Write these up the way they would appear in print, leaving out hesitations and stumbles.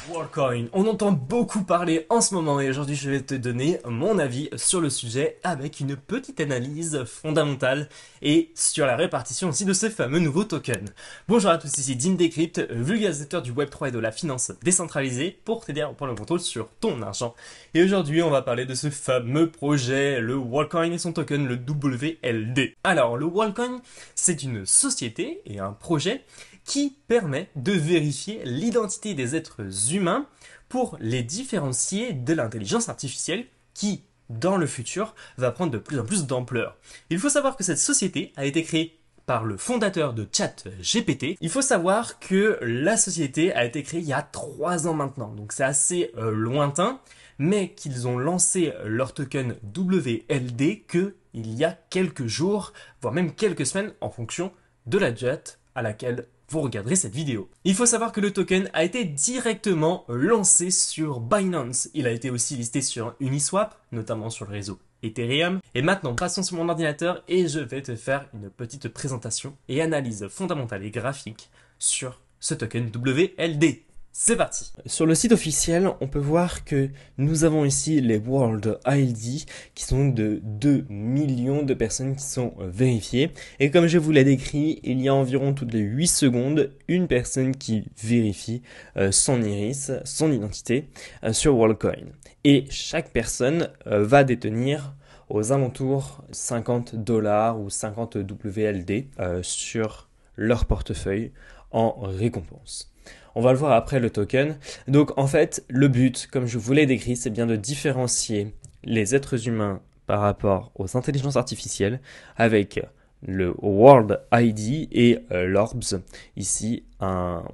Worldcoin, on entend beaucoup parler en ce moment et aujourd'hui je vais te donner mon avis sur le sujet avec une petite analyse fondamentale et sur la répartition aussi de ces fameux nouveaux tokens. Bonjour à tous, ici Dim Decrypt, vulgarisateur du Web3 et de la finance décentralisée pour t'aider à reprendre le contrôle sur ton argent. Et aujourd'hui on va parler de ce fameux projet, le Worldcoin et son token, le WLD. Alors le Worldcoin, c'est une société et un projet qui permet de vérifier l'identité des êtres humains pour les différencier de l'intelligence artificielle qui, dans le futur, va prendre de plus en plus d'ampleur. Il faut savoir que cette société a été créée par le fondateur de ChatGPT. Il faut savoir que la société a été créée il y a 3 ans maintenant, donc c'est assez lointain, mais qu'ils ont lancé leur token WLD qu'il y a quelques jours, voire même quelques semaines en fonction de la date à laquelle vous regarderez cette vidéo. Il faut savoir que le token a été directement lancé sur Binance. Il a été aussi listé sur Uniswap, notamment sur le réseau Ethereum. Et maintenant, passons sur mon ordinateur et je vais te faire une petite présentation et analyse fondamentale et graphique sur ce token WLD. C'est parti. Sur le site officiel, on peut voir que nous avons ici les World ID qui sont de 2 millions de personnes qui sont vérifiées. Et comme je vous l'ai décrit, il y a environ toutes les 8 secondes une personne qui vérifie son iris, son identité sur Worldcoin. Et chaque personne va détenir aux alentours $50 ou 50 WLD sur leur portefeuille en récompense. On va le voir après le token. Donc en fait, le but, comme je vous l'ai décrit, c'est bien de différencier les êtres humains par rapport aux intelligences artificielles avec le World ID et l'Orbs. Ici, un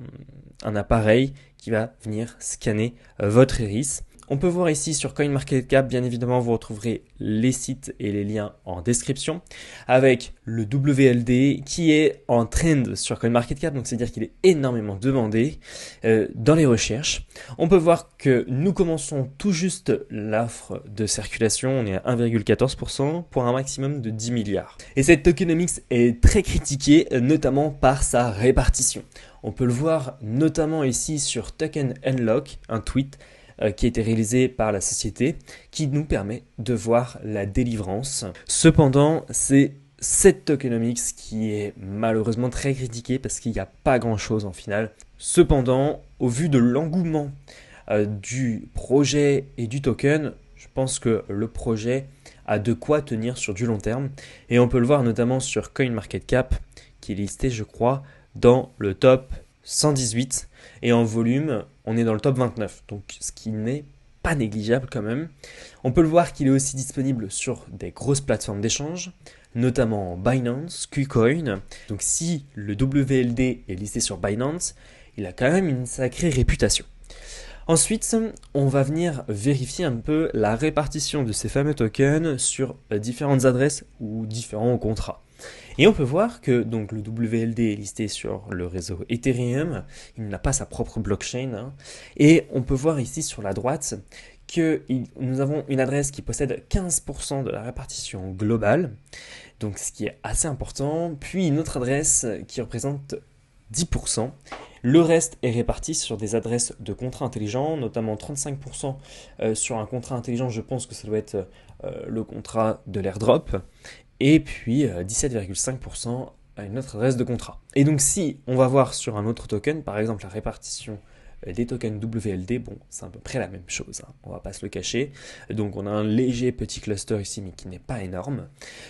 appareil qui va venir scanner votre iris. On peut voir ici sur CoinMarketCap, bien évidemment, vous retrouverez les sites et les liens en description, avec le WLD qui est en trend sur CoinMarketCap, donc c'est-à-dire qu'il est énormément demandé dans les recherches. On peut voir que nous commençons tout juste l'offre de circulation, on est à 1,14% pour un maximum de 10 milliards. Et cette tokenomics est très critiquée, notamment par sa répartition. On peut le voir notamment ici sur Token Unlock, un tweet qui a été réalisé par la société, qui nous permet de voir la délivrance. Cependant, c'est cette tokenomics qui est malheureusement très critiquée parce qu'il n'y a pas grand-chose en final. Cependant, au vu de l'engouement du projet et du token, je pense que le projet a de quoi tenir sur du long terme. Et on peut le voir notamment sur CoinMarketCap, qui est listé, je crois, dans le top 118 et en volume on est dans le top 29, donc ce qui n'est pas négligeable quand même. On peut le voir qu'il est aussi disponible sur des grosses plateformes d'échange, notamment Binance, KuCoin. Donc si le WLD est listé sur Binance, il a quand même une sacrée réputation. Ensuite, on va venir vérifier un peu la répartition de ces fameux tokens sur différentes adresses ou différents contrats. Et on peut voir que donc, le WLD est listé sur le réseau Ethereum, il n'a pas sa propre blockchain, et on peut voir ici sur la droite que nous avons une adresse qui possède 15% de la répartition globale, donc ce qui est assez important, puis une autre adresse qui représente 10%. Le reste est réparti sur des adresses de contrats intelligents, notamment 35% sur un contrat intelligent, je pense que ça doit être le contrat de l'airdrop, et puis 17,5% à une autre adresse de contrat. Et donc si on va voir sur un autre token, par exemple la répartition des tokens WLD, bon, c'est à peu près la même chose, on va pas se le cacher. Donc on a un léger petit cluster ici, mais qui n'est pas énorme.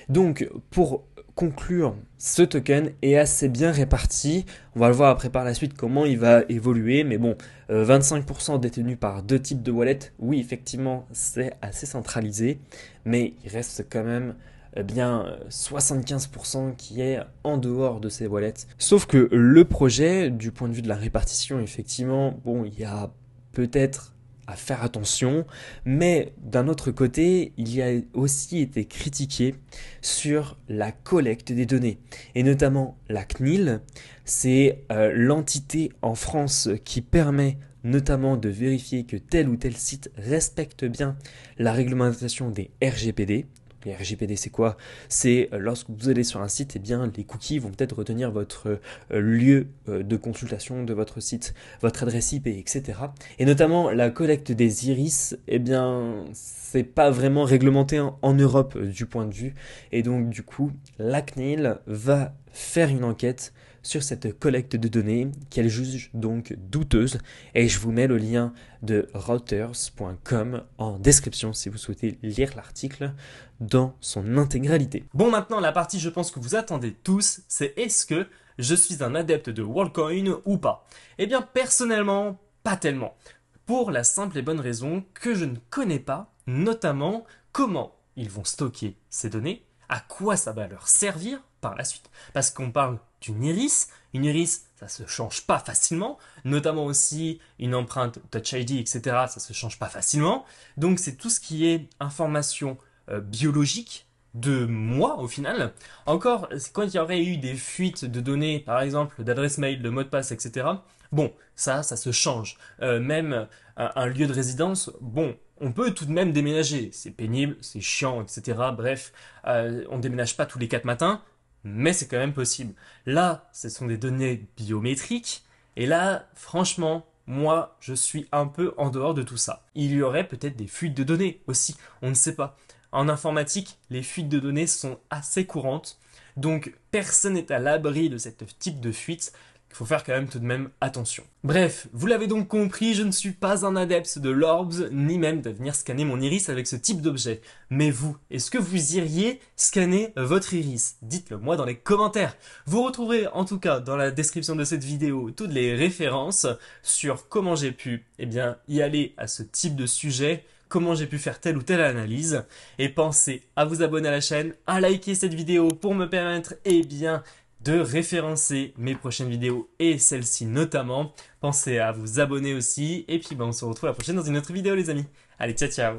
Donc pour conclure, ce token est assez bien réparti. On va le voir après par la suite comment il va évoluer, mais bon, 25% détenu par 2 types de wallets. Oui, effectivement, c'est assez centralisé, mais il reste quand même bien 75% qui est en dehors de ces wallets. Sauf que le projet, du point de vue de la répartition, effectivement, bon, il y a peut-être à faire attention, mais d'un autre côté, il a aussi été critiqué sur la collecte des données, et notamment la CNIL, c'est l'entité en France qui permet notamment de vérifier que tel ou tel site respecte bien la réglementation des RGPD, les RGPD, c'est quoi? C'est lorsque vous allez sur un site, eh bien, les cookies vont peut-être retenir votre lieu de consultation de votre site, votre adresse IP, etc. Et notamment la collecte des iris, eh bien, c'est pas vraiment réglementé en Europe du point de vue. Et donc, du coup, la CNIL va faire une enquête sur cette collecte de données qu'elle juge donc douteuse. Et je vous mets le lien de Reuters.com en description si vous souhaitez lire l'article dans son intégralité. Bon, maintenant, la partie, je pense que vous attendez tous, c'est est-ce que je suis un adepte de WorldCoin ou pas? Eh bien, personnellement, pas tellement. Pour la simple et bonne raison que je ne connais pas, notamment, comment ils vont stocker ces données, à quoi ça va leur servir par la suite. Parce qu'on parle d'une iris, une iris, ça se change pas facilement, notamment aussi une empreinte Touch ID, etc., ça se change pas facilement. Donc c'est tout ce qui est information biologique de moi au final. Encore, quand il y aurait eu des fuites de données, par exemple d'adresse mail, de mot de passe, etc., bon, ça se change. Même un lieu de résidence, bon, on peut tout de même déménager. C'est pénible, c'est chiant, etc. Bref, on déménage pas tous les 4 matins, mais c'est quand même possible. Là, ce sont des données biométriques, et là, franchement, moi, je suis un peu en dehors de tout ça. Il y aurait peut-être des fuites de données aussi, on ne sait pas. En informatique, les fuites de données sont assez courantes, donc personne n'est à l'abri de ce type de fuite. Il faut faire quand même tout de même attention. Bref, vous l'avez donc compris, je ne suis pas un adepte de l'Orbs, ni même de venir scanner mon iris avec ce type d'objet. Mais vous, est-ce que vous iriez scanner votre iris? Dites-le moi dans les commentaires. Vous retrouverez en tout cas dans la description de cette vidéo toutes les références sur comment j'ai pu y aller à ce type de sujet, comment j'ai pu faire telle ou telle analyse. Et pensez à vous abonner à la chaîne, à liker cette vidéo pour me permettre de référencer mes prochaines vidéos et celle-ci notamment. Pensez à vous abonner aussi. Et puis on se retrouve la prochaine dans une autre vidéo les amis. Allez, ciao ciao.